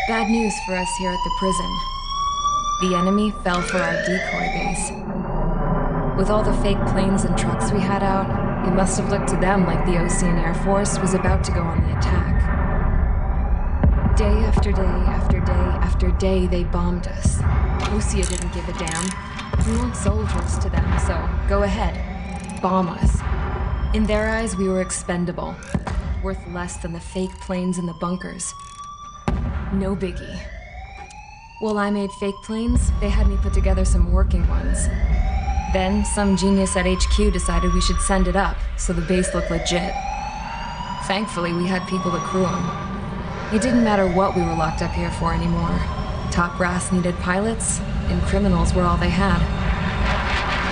Bad news for us here at the prison. The enemy fell for our decoy base. With all the fake planes and trucks we had out, it must have looked to them like the Ocean Air Force was about to go on the attack. Day after day after day after day, they bombed us. Osea didn't give a damn. We weren't soldiers to them, so go ahead. Bomb us. In their eyes, we were expendable. Worth less than the fake planes in the bunkers. No biggie. While I made fake planes, they had me put together some working ones. Then, some genius at HQ decided we should send it up, so the base looked legit. Thankfully, we had people to crew them. It didn't matter what we were locked up here for anymore. Top brass needed pilots, and criminals were all they had.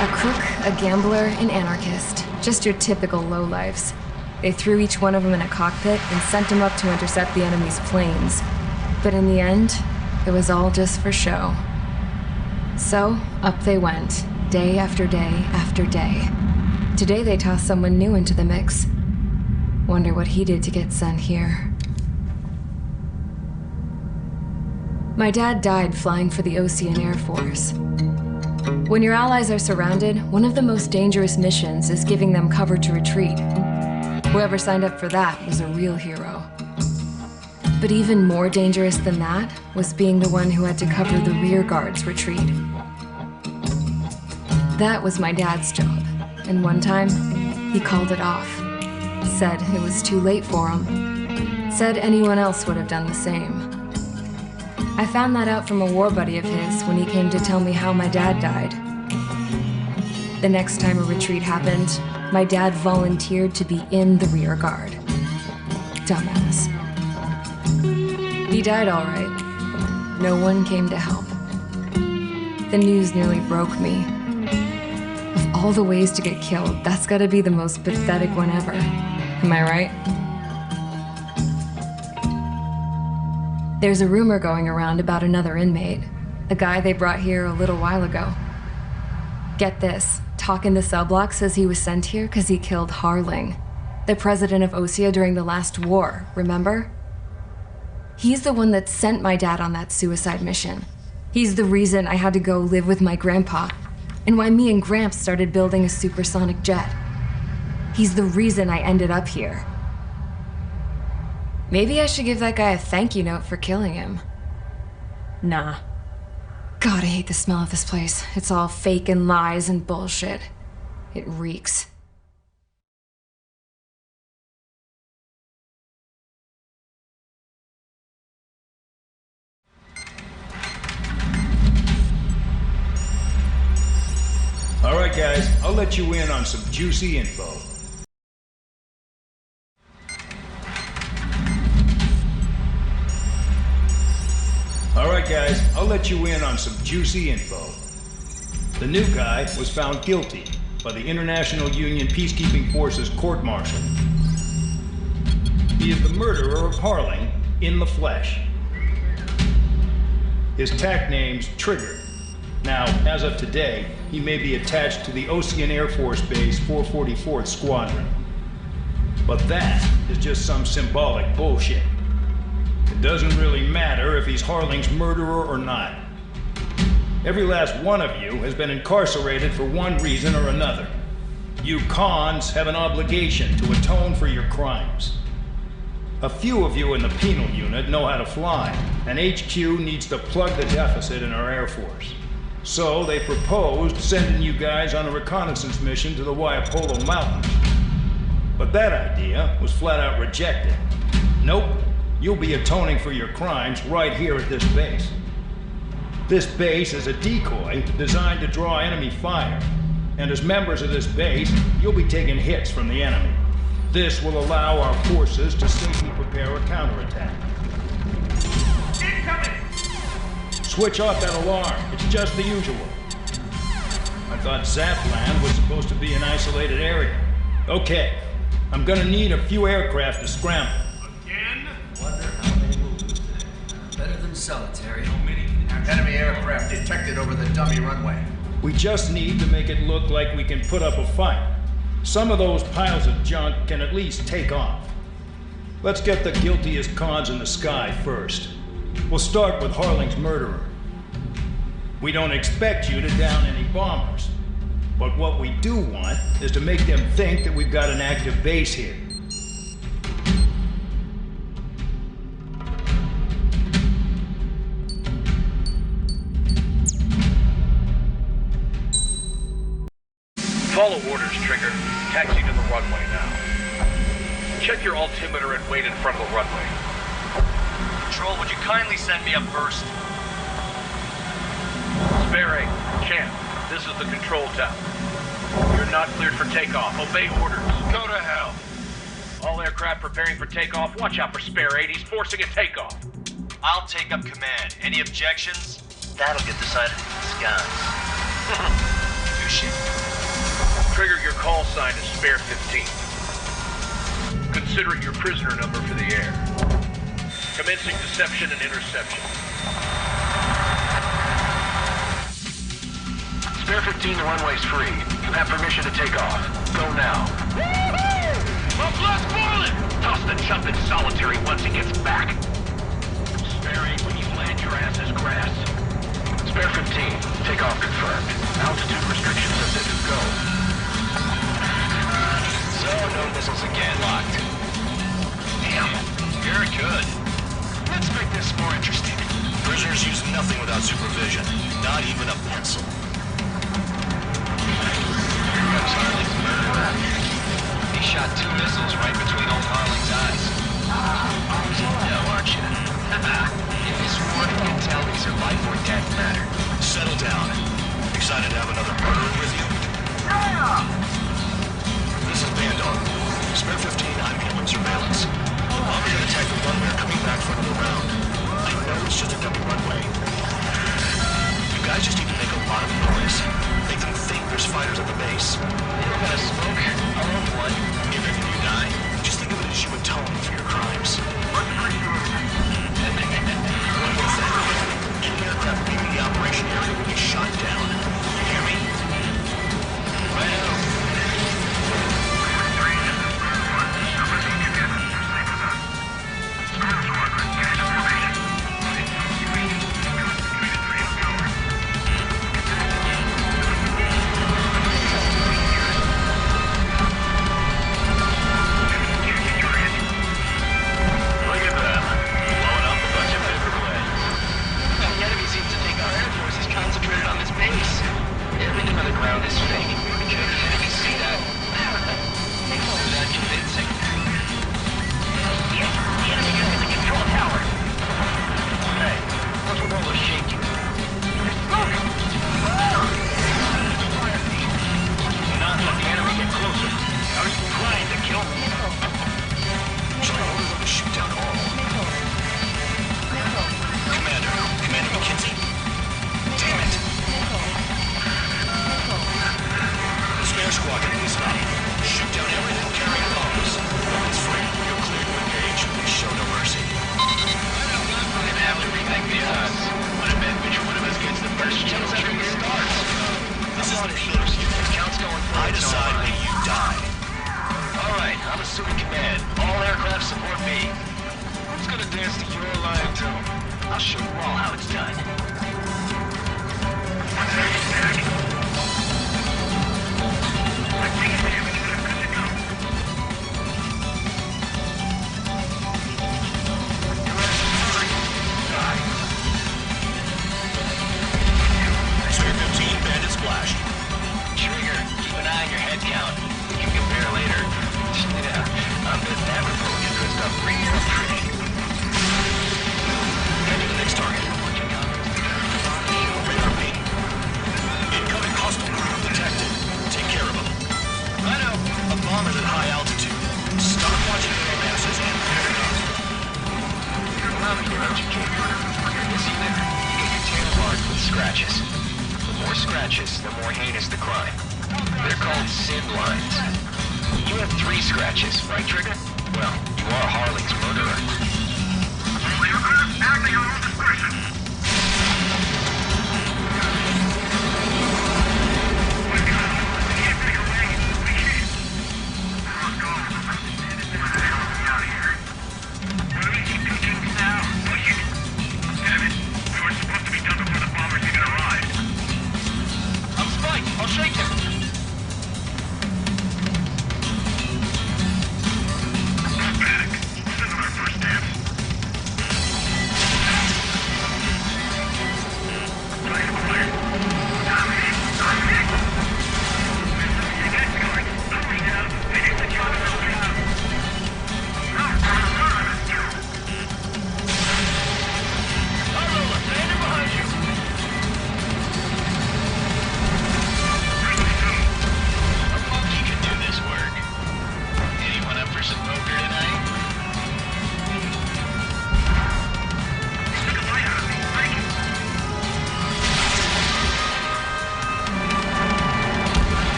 A crook, a gambler, an anarchist. Just your typical lowlifes. They threw each one of them in a cockpit and sent them up to intercept the enemy's planes. But in the end, it was all just for show. So, up they went, day after day after day. Today they tossed someone new into the mix. Wonder what he did to get sent here. My dad died flying for the Ocean Air Force. When your allies are surrounded, one of the most dangerous missions is giving them cover to retreat. Whoever signed up for that was a real hero. But even more dangerous than that was being the one who had to cover the rear guard's retreat. That was my dad's job, and one time, he called it off. Said it was too late for him. Said anyone else would have done the same. I found that out from a war buddy of his when he came to tell me how my dad died. The next time a retreat happened, my dad volunteered to be in the rear guard. Dumbass. He died all right. No one came to help. The news nearly broke me. Of all the ways to get killed, that's gotta be the most pathetic one ever. Am I right? There's a rumor going around about another inmate. A guy they brought here a little while ago. Get this, Talk in the cell block says he was sent here because he killed Harling, the president of Osea during the last war, remember? He's the one that sent my dad on that suicide mission. He's the reason I had to go live with my grandpa, and why me and Gramps started building a supersonic jet. He's the reason I ended up here. Maybe I should give that guy a thank you note for killing him. Nah. God, I hate the smell of this place. It's all fake and lies and bullshit. It reeks. All right, guys, I'll let you in on some juicy info. The new guy was found guilty by the International Union Peacekeeping Forces court-martial. He is the murderer of Harling in the flesh. His TAC name's Trigger. Now, as of today, he may be attached to the Ocean Air Force Base 444th Squadron. But that is just some symbolic bullshit. It doesn't really matter if he's Harling's murderer or not. Every last one of you has been incarcerated for one reason or another. You cons have an obligation to atone for your crimes. A few of you in the penal unit know how to fly, and HQ needs to plug the deficit in our Air Force. So they proposed sending you guys on a reconnaissance mission to the Waiapolo Mountains. But that idea was flat out rejected. Nope, you'll be atoning for your crimes right here at this base. This base is a decoy designed to draw enemy fire. And as members of this base, you'll be taking hits from the enemy. This will allow our forces to safely prepare a counterattack. Incoming! Switch off that alarm. It's just the usual. I thought Zapland was supposed to be an isolated area. Okay, I'm gonna need a few aircraft to scramble. Again? Wonder how they will do today. Better than solitary. So many Enemy aircraft detected over the dummy runway. We just need to make it look like we can put up a fight. Some of those piles of junk can at least take off. Let's get the guiltiest cons in the sky first. We'll start with Harling's murderer. We don't expect you to down any bombers. But what we do want is to make them think that we've got an active base here. Follow orders, Trigger. Taxi to the runway now. Check your altimeter and wait in front of the runway. Control, would you kindly send me up first? Spare 8, Champ, this is the control tower. You're not cleared for takeoff. Obey orders. Go to hell. All aircraft preparing for takeoff. Watch out for Spare 8. He's forcing a takeoff. I'll take up command. Any objections? That'll get decided in the skies. Trigger, your call sign is Spare 15. Consider it your prisoner number for the air. Commencing deception and interception. Spare 15, the runway's free. You have permission to take off. Go now. Well, let's boil it! Toss the chump in solitary once he gets back. Spare 8, when you land, your ass is grass. Spare 15, takeoff confirmed. Altitude restrictions are set to go. So, no missiles again. Locked. Damn, you're good. Let's make this more interesting. Prisoners use nothing without supervision, not even a pencil. Here comes Harling's murderer. He shot 2 missiles right between old Harling's eyes. You know, aren't you? In this war, you can tell these are life or death matter. Settle down. Excited to have another murderer with you? This is Bandog. Spare 15, I'm handling surveillance. The bombers that attacked the runway are coming back for another round. I know it's just a dummy runway. You guys just need to make a lot of noise. Make them think there's fighters at the base. You don't gotta smoke. I'll own one. If you die, just think of it as you atone for your crimes. One more thing. Any aircraft leaving the operation area will be shot down. You hear me? Righto.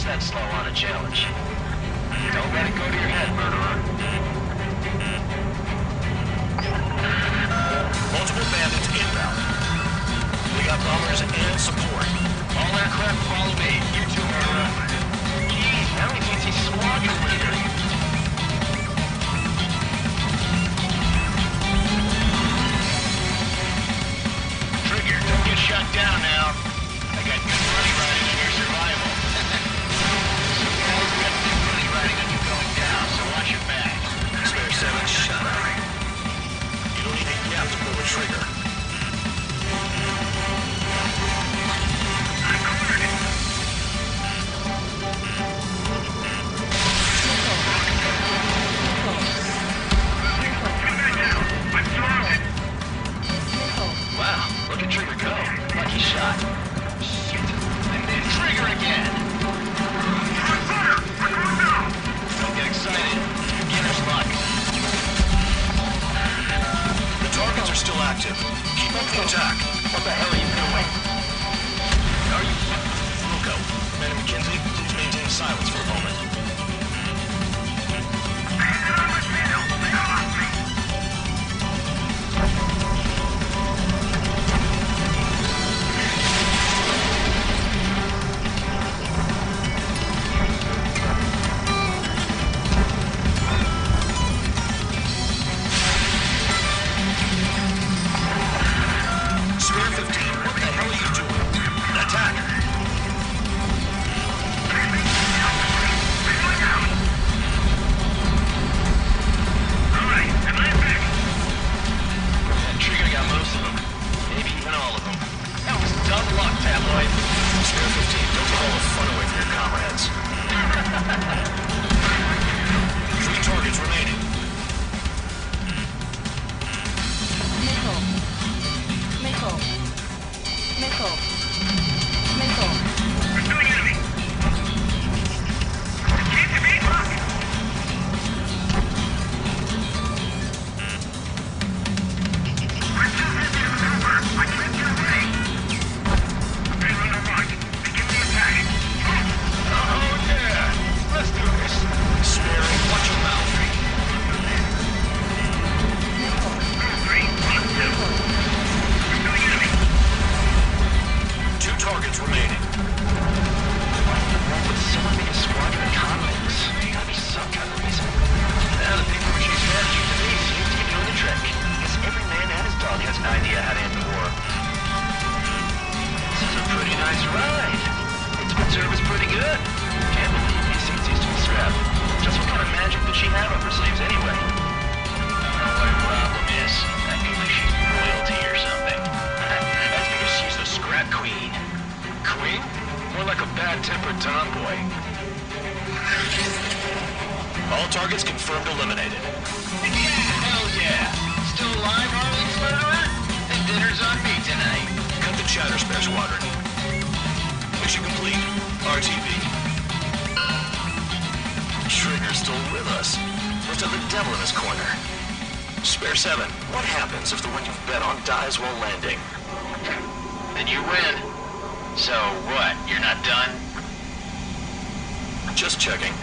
100% slow on a challenge. Don't let it go to your head, murderer. Multiple bandits inbound. We got bombers and support. All aircraft follow me. You too, murderer. Jeez, now he thinks he's squadron leader. Trigger, don't get shut down now. I got good money riding on your survival. Some guys got big money riding on you going down, so watch your back. Spare 7, shut up. You don't need a gap to pull the trigger. Wow, look at Trigger go. Lucky shot. Shit. I made Trigger again. Don't get excited. Beginner's luck. The targets are still active. Keep up the attack. What the hell are you doing? Are you... Wilco, Man and McKenzie, please maintain silence for a moment. Spare 15, what the hell are you doing? Attack! Trigger got most of them. Maybe even all of them. That was dumb luck, Tabloid. Spare 15, don't take all the fun away from your comrades. 3 targets remaining. Pursuing enemy. Can't you beat? Look. I can't get away. Okay, run the rock. Begin the attack. Oh yeah. Let's do this. Sparing, watch your mouth. 3, 1, 2. Pursuing enemy. 2 targets remaining. Would someone make a squadron of convicts? Gotta be some kind of reason. Now the paper mache strategy to me seems to be doing the trick. Guess every man and his dog has an idea how to end the war. This is a pretty nice ride. It's been service pretty good. Can't believe these things used to be scrap. Just what kind of magic did she have up her sleeves anyway? I don't know what her problem is. I feel like she's royalty or something. That's because she's the scrap queen. Queen? More like a bad-tempered tomboy. All targets confirmed eliminated. Hell yeah! Still alive, Arling's murderer? And dinner's on me tonight. Cut the chatter, Spare Squadron. Mission complete. RTV. Trigger's still with us. Must have the devil in his corner. Spare 7, what happens if the one you've bet on dies while landing? Then you win. So what, you're not done? Just checking.